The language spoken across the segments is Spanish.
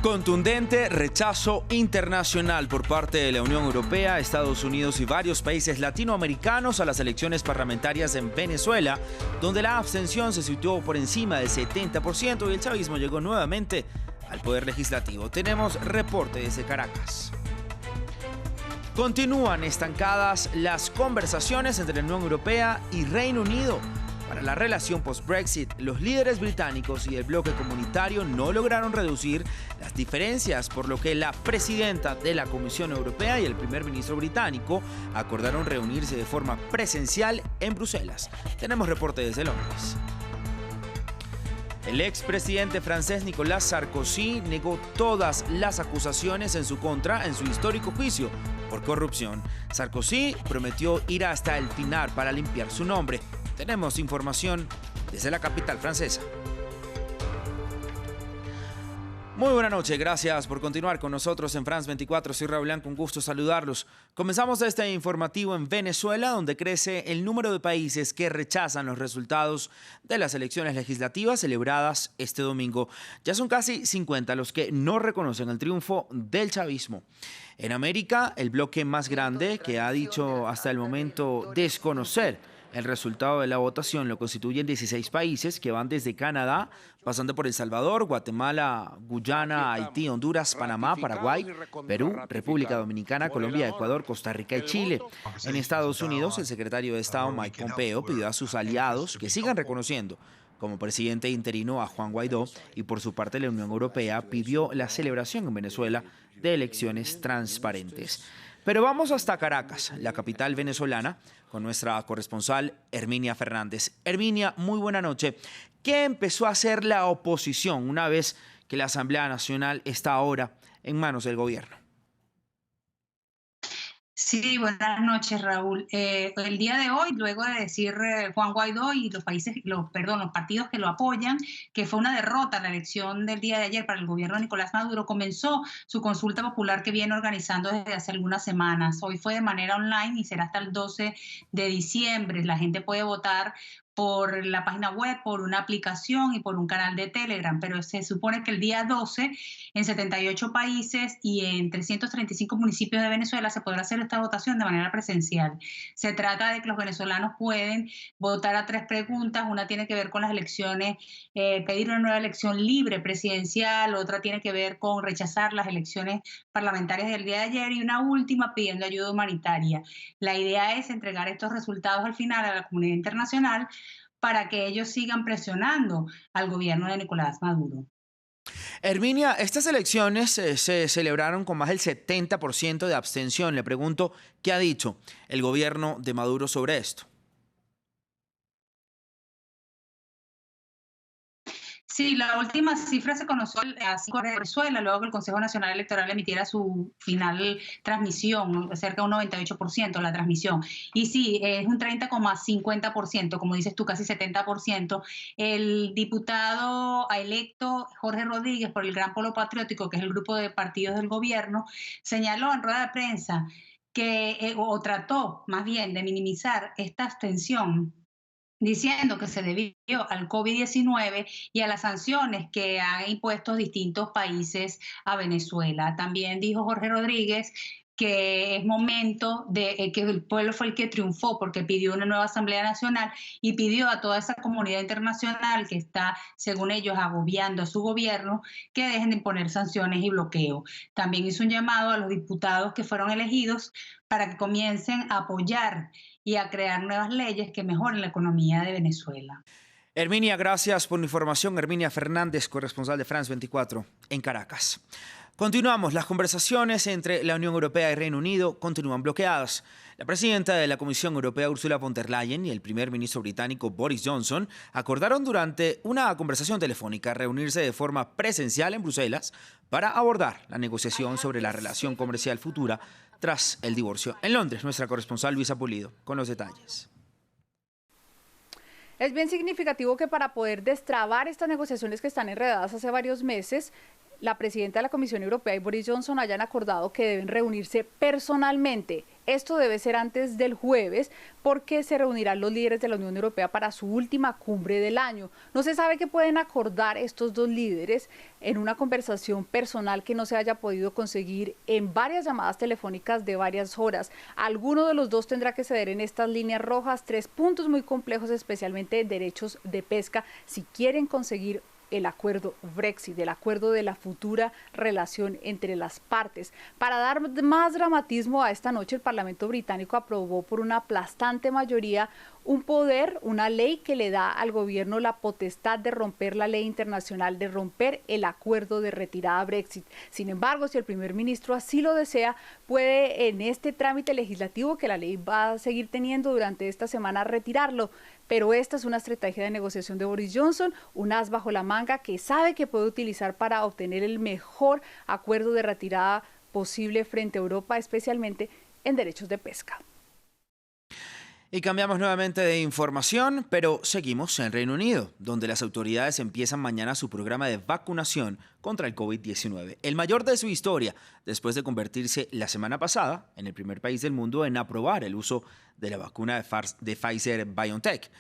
Contundente rechazo internacional por parte de la Unión Europea, Estados Unidos y varios países latinoamericanos a las elecciones parlamentarias en Venezuela, donde la abstención se situó por encima del 70% y el chavismo llegó nuevamente al poder legislativo. Tenemos reporte desde Caracas. Continúan estancadas las conversaciones entre la Unión Europea y Reino Unido. Para la relación post-Brexit, los líderes británicos y el bloque comunitario no lograron reducir las diferencias, por lo que la presidenta de la Comisión Europea y el primer ministro británico acordaron reunirse de forma presencial en Bruselas. Tenemos reporte desde Londres. El expresidente francés Nicolas Sarkozy negó todas las acusaciones en su contra en su histórico juicio por corrupción. Sarkozy prometió ir hasta el final para limpiar su nombre. Tenemos información desde la capital francesa. Muy buena noche, gracias por continuar con nosotros en France 24. Soy Raúl Blanco, un gusto saludarlos. Comenzamos este informativo en Venezuela, donde crece el número de países que rechazan los resultados de las elecciones legislativas celebradas este domingo. Ya son casi 50 los que no reconocen el triunfo del chavismo. En América, el bloque más grande, que ha dicho hasta el momento desconocer el resultado de la votación, lo constituyen 16 países que van desde Canadá, pasando por El Salvador, Guatemala, Guyana, Haití, Honduras, Panamá, Paraguay, Perú, República Dominicana, Colombia, Ecuador, Costa Rica y Chile. En Estados Unidos, el secretario de Estado Mike Pompeo pidió a sus aliados que sigan reconociendo como presidente interino a Juan Guaidó, y por su parte la Unión Europea pidió la celebración en Venezuela de elecciones transparentes. Pero vamos hasta Caracas, la capital venezolana, con nuestra corresponsal Herminia Fernández. Herminia, muy buena noche. ¿Qué empezó a hacer la oposición una vez que la Asamblea Nacional está ahora en manos del gobierno? Sí, buenas noches, Raúl. El día de hoy, luego de decir Juan Guaidó y los partidos que lo apoyan, que fue una derrota la elección del día de ayer para el gobierno de Nicolás Maduro, comenzó su consulta popular que viene organizando desde hace algunas semanas. Hoy fue de manera online y será hasta el 12 de diciembre. La gente puede votar por la página web, por una aplicación y por un canal de Telegram, pero se supone que el día 12 en 78 países y en 335 municipios de Venezuela se podrá hacer esta votación de manera presencial. Se trata de que los venezolanos pueden votar a 3 preguntas. Una tiene que ver con las elecciones, pedir una nueva elección libre presidencial, otra tiene que ver con rechazar las elecciones parlamentarias del día de ayer y una última pidiendo ayuda humanitaria. La idea es entregar estos resultados al final a la comunidad internacional para que ellos sigan presionando al gobierno de Nicolás Maduro. Herminia, estas elecciones se celebraron con más del 70% de abstención. Le pregunto, ¿qué ha dicho el gobierno de Maduro sobre esto? Sí, la última cifra se conoció a 5 horas de Venezuela, luego que el Consejo Nacional Electoral emitiera su final transmisión, cerca de un 98% la transmisión. Y sí, es un 30,50%, como dices tú, casi 70%. El diputado electo Jorge Rodríguez por el Gran Polo Patriótico, que es el grupo de partidos del gobierno, señaló en rueda de prensa o trató más bien de minimizar esta abstención, diciendo que se debió al COVID-19 y a las sanciones que han impuesto distintos países a Venezuela. También dijo Jorge Rodríguez que es momento de que el pueblo fue el que triunfó porque pidió una nueva Asamblea Nacional y pidió a toda esa comunidad internacional que está, según ellos, agobiando a su gobierno, que dejen de imponer sanciones y bloqueo. También hizo un llamado a los diputados que fueron elegidos para que comiencen a apoyar y a crear nuevas leyes que mejoren la economía de Venezuela. Herminia, gracias por la información. Herminia Fernández, corresponsal de France 24 en Caracas. Continuamos. Las conversaciones entre la Unión Europea y Reino Unido continúan bloqueadas. La presidenta de la Comisión Europea, Ursula von der Leyen, y el primer ministro británico, Boris Johnson, acordaron durante una conversación telefónica reunirse de forma presencial en Bruselas para abordar la negociación sobre la relación comercial futura tras el divorcio. En Londres, nuestra corresponsal Luisa Pulido con los detalles. Es bien significativo que para poder destrabar estas negociaciones que están enredadas hace varios meses, la presidenta de la Comisión Europea y Boris Johnson hayan acordado que deben reunirse personalmente. Esto debe ser antes del jueves porque se reunirán los líderes de la Unión Europea para su última cumbre del año. No se sabe qué pueden acordar estos dos líderes en una conversación personal que no se haya podido conseguir en varias llamadas telefónicas de varias horas. Alguno de los dos tendrá que ceder en estas líneas rojas, 3 puntos muy complejos, especialmente derechos de pesca, si quieren conseguir el acuerdo Brexit, el acuerdo de la futura relación entre las partes. Para dar más dramatismo a esta noche, el Parlamento británico aprobó por una aplastante mayoría un poder, una ley que le da al gobierno la potestad de romper la ley internacional, de romper el acuerdo de retirada Brexit. Sin embargo, si el primer ministro así lo desea, puede en este trámite legislativo que la ley va a seguir teniendo durante esta semana retirarlo. Pero esta es una estrategia de negociación de Boris Johnson, un as bajo la manga que sabe que puede utilizar para obtener el mejor acuerdo de retirada posible frente a Europa, especialmente en derechos de pesca. Y cambiamos nuevamente de información, pero seguimos en Reino Unido, donde las autoridades empiezan mañana su programa de vacunación contra el COVID-19, el mayor de su historia, después de convertirse la semana pasada en el primer país del mundo en aprobar el uso de la vacuna de Pfizer-BioNTech.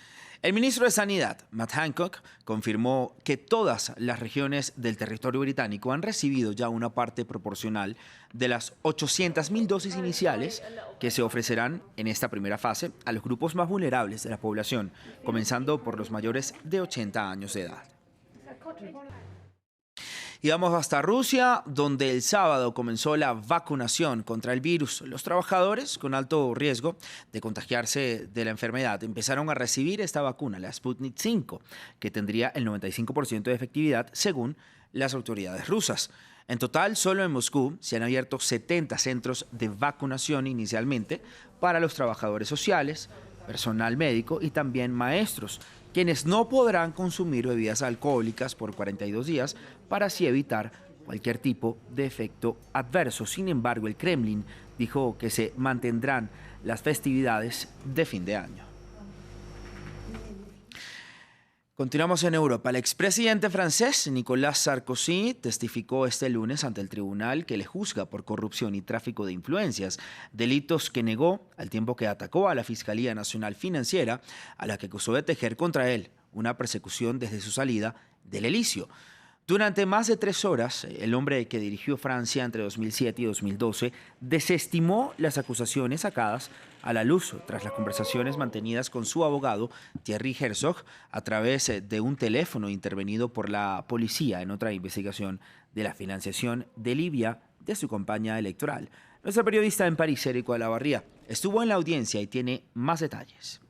El ministro de Sanidad, Matt Hancock, confirmó que todas las regiones del territorio británico han recibido ya una parte proporcional de las 800.000 dosis iniciales que se ofrecerán en esta primera fase a los grupos más vulnerables de la población, comenzando por los mayores de 80 años de edad. Y vamos hasta Rusia, donde el sábado comenzó la vacunación contra el virus. Los trabajadores con alto riesgo de contagiarse de la enfermedad empezaron a recibir esta vacuna, la Sputnik V, que tendría el 95% de efectividad según las autoridades rusas. En total, solo en Moscú se han abierto 70 centros de vacunación inicialmente para los trabajadores sociales, personal médico y también maestros, quienes no podrán consumir bebidas alcohólicas por 42 días para así evitar cualquier tipo de efecto adverso. Sin embargo, el Kremlin dijo que se mantendrán las festividades de fin de año. Continuamos en Europa. El expresidente francés Nicolas Sarkozy testificó este lunes ante el tribunal que le juzga por corrupción y tráfico de influencias, delitos que negó al tiempo que atacó a la Fiscalía Nacional Financiera, a la que acusó de tejer contra él una persecución desde su salida del Elíseo. Durante más de 3 horas, el hombre que dirigió Francia entre 2007 y 2012 desestimó las acusaciones sacadas a la luz tras las conversaciones mantenidas con su abogado Thierry Herzog a través de un teléfono intervenido por la policía en otra investigación de la financiación de Libia de su campaña electoral. Nuestra periodista en París, Érico Alavarría, estuvo en la audiencia y tiene más detalles.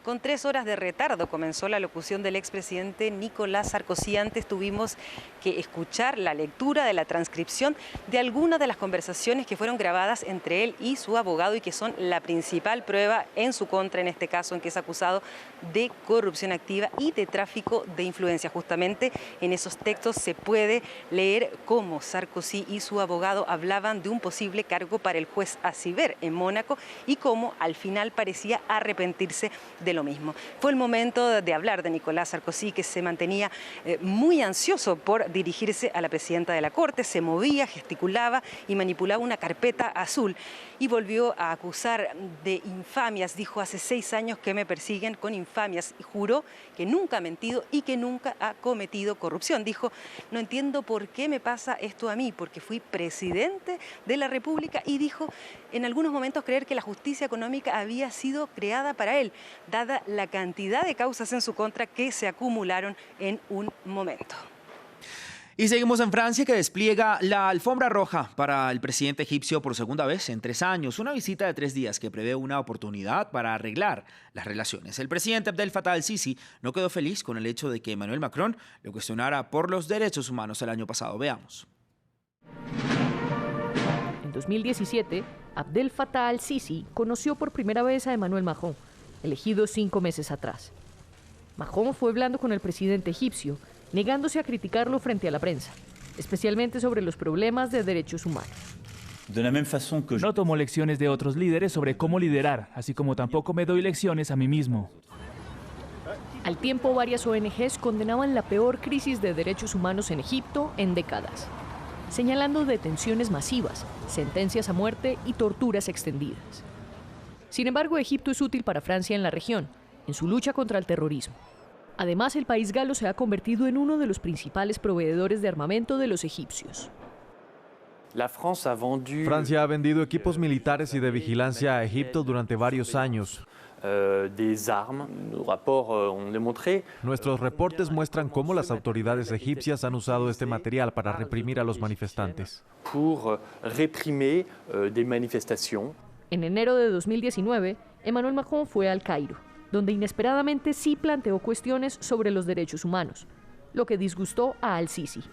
Con 3 horas de retardo comenzó la locución del expresidente Nicolas Sarkozy. Antes tuvimos que escuchar la lectura de la transcripción de algunas de las conversaciones que fueron grabadas entre él y su abogado y que son la principal prueba en su contra, en este caso en que es acusado de corrupción activa y de tráfico de influencia. Justamente en esos textos se puede leer cómo Sarkozy y su abogado hablaban de un posible cargo para el juez Asiber en Mónaco y cómo al final parecía arrepentirse de lo mismo. Fue el momento de hablar de Nicolas Sarkozy, que se mantenía muy ansioso por dirigirse a la presidenta de la Corte, se movía, gesticulaba y manipulaba una carpeta azul y volvió a acusar de infamias. Dijo: hace 6 años que me persiguen con infamias, y juró que nunca ha mentido y que nunca ha cometido corrupción. Dijo: no entiendo por qué me pasa esto a mí, porque fui presidente de la República, y dijo en algunos momentos creer que la justicia económica había sido creada para él, dada la cantidad de causas en su contra que se acumularon en un momento. Y seguimos en Francia, que despliega la alfombra roja para el presidente egipcio por segunda vez en 3 años. Una visita de 3 días que prevé una oportunidad para arreglar las relaciones. El presidente Abdel Fattah al-Sisi no quedó feliz con el hecho de que Emmanuel Macron lo cuestionara por los derechos humanos el año pasado. Veamos. En 2017, Abdel Fattah al-Sisi conoció por primera vez a Emmanuel Macron, elegido 5 meses atrás. Macron fue blando con el presidente egipcio, negándose a criticarlo frente a la prensa, especialmente sobre los problemas de derechos humanos. No tomo lecciones de otros líderes sobre cómo liderar, así como tampoco me doy lecciones a mí mismo. Al tiempo, varias ONGs condenaban la peor crisis de derechos humanos en Egipto en décadas, señalando detenciones masivas, sentencias a muerte y torturas extendidas. Sin embargo, Egipto es útil para Francia en la región, en su lucha contra el terrorismo. Además, el país galo se ha convertido en uno de los principales proveedores de armamento de los egipcios. Francia ha vendido equipos militares y de vigilancia a Egipto durante varios años. Nuestros reportes muestran cómo las autoridades egipcias han usado este material para reprimir a los manifestantes. En enero de 2019, Emmanuel Macron fue al Cairo, donde inesperadamente sí planteó cuestiones sobre los derechos humanos, lo que disgustó a Al-Sisi.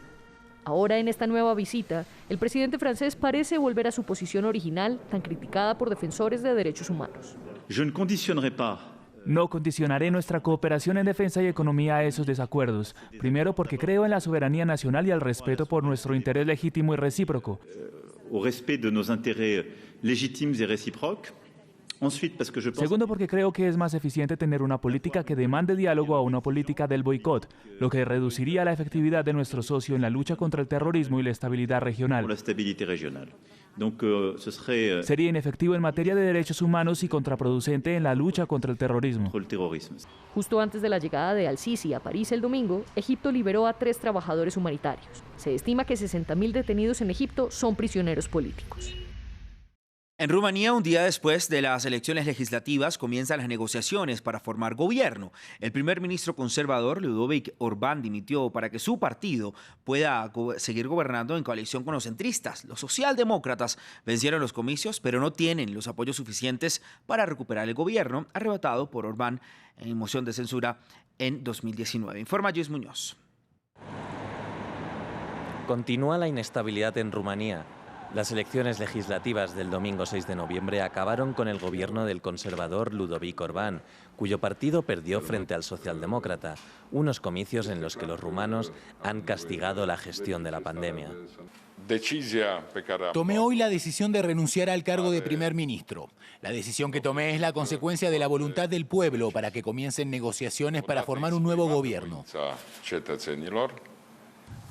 Ahora, en esta nueva visita, el presidente francés parece volver a su posición original, tan criticada por defensores de derechos humanos. No condicionaré nuestra cooperación en defensa y economía a esos desacuerdos. Primero, porque creo en la soberanía nacional y al respeto por nuestro interés legítimo y recíproco. Segundo, porque creo que es más eficiente tener una política que demande diálogo a una política del boicot, lo que reduciría la efectividad de nuestro socio en la lucha contra el terrorismo y la estabilidad regional. Sería inefectivo en materia de derechos humanos y contraproducente en la lucha contra el terrorismo. Justo antes de la llegada de Al-Sisi a París el domingo, Egipto liberó a 3 trabajadores humanitarios. Se estima que 60.000 detenidos en Egipto son prisioneros políticos. En Rumanía, un día después de las elecciones legislativas, comienzan las negociaciones para formar gobierno. El primer ministro conservador, Ludovic Orbán, dimitió para que su partido pueda seguir gobernando en coalición con los centristas. Los socialdemócratas vencieron los comicios, pero no tienen los apoyos suficientes para recuperar el gobierno, arrebatado por Orbán en moción de censura en 2019. Informa Luis Muñoz. Continúa la inestabilidad en Rumanía. Las elecciones legislativas del domingo 6 de noviembre acabaron con el gobierno del conservador Ludovic Orbán, cuyo partido perdió frente al socialdemócrata, unos comicios en los que los rumanos han castigado la gestión de la pandemia. Tomé hoy la decisión de renunciar al cargo de primer ministro. La decisión que tomé es la consecuencia de la voluntad del pueblo para que comiencen negociaciones para formar un nuevo gobierno.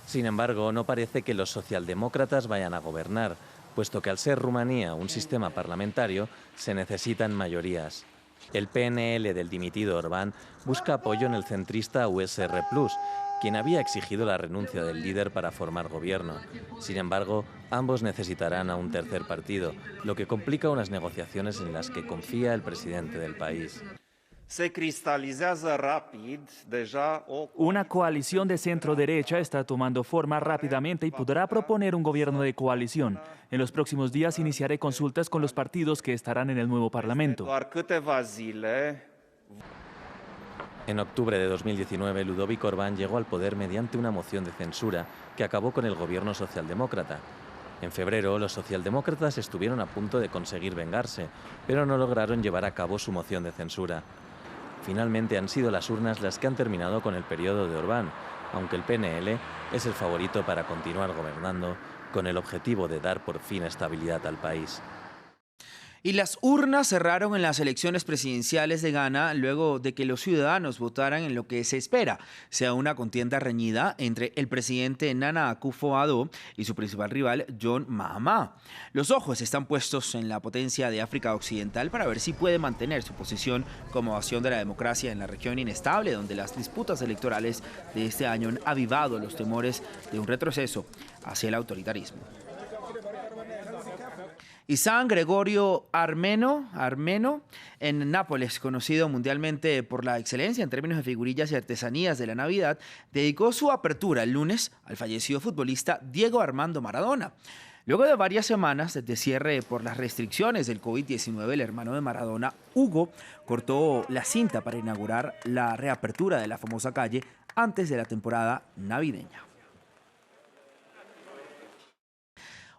Sin embargo, no parece que los socialdemócratas vayan a gobernar, puesto que al ser Rumanía un sistema parlamentario, se necesitan mayorías. El PNL del dimitido Orbán busca apoyo en el centrista USR Plus, quien había exigido la renuncia del líder para formar gobierno. Sin embargo, ambos necesitarán a un tercer partido, lo que complica unas negociaciones en las que confía el presidente del país. Una coalición de centro-derecha está tomando forma rápidamente y podrá proponer un gobierno de coalición. En los próximos días iniciaré consultas con los partidos que estarán en el nuevo Parlamento. En octubre de 2019, Ludovic Orbán llegó al poder mediante una moción de censura que acabó con el gobierno socialdemócrata. En febrero, los socialdemócratas estuvieron a punto de conseguir vengarse, pero no lograron llevar a cabo su moción de censura. Finalmente han sido las urnas las que han terminado con el periodo de Orbán, aunque el PNL es el favorito para continuar gobernando con el objetivo de dar por fin estabilidad al país. Y las urnas cerraron en las elecciones presidenciales de Ghana luego de que los ciudadanos votaran en lo que se espera sea una contienda reñida entre el presidente Nana Akufo-Addo y su principal rival John Mahama. Los ojos están puestos en la potencia de África Occidental para ver si puede mantener su posición como bastión de la democracia en la región inestable, donde las disputas electorales de este año han avivado los temores de un retroceso hacia el autoritarismo. Y San Gregorio Armeno, en Nápoles, conocido mundialmente por la excelencia en términos de figurillas y artesanías de la Navidad, dedicó su apertura el lunes al fallecido futbolista Diego Armando Maradona. Luego de varias semanas de cierre por las restricciones del COVID-19, el hermano de Maradona, Hugo, cortó la cinta para inaugurar la reapertura de la famosa calle antes de la temporada navideña.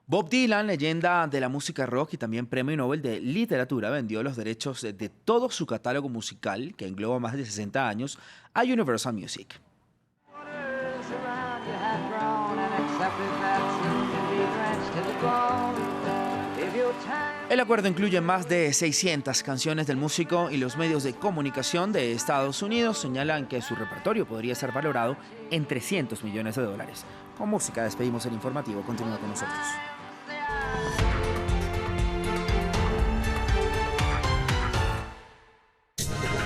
Bob Dylan, leyenda de la música rock y también premio Nobel de literatura, vendió los derechos de todo su catálogo musical, que engloba más de 60 años, a Universal Music. El acuerdo incluye más de 600 canciones del músico y los medios de comunicación de Estados Unidos señalan que su repertorio podría ser valorado en $300 millones. Con música despedimos el informativo. Continúa con nosotros.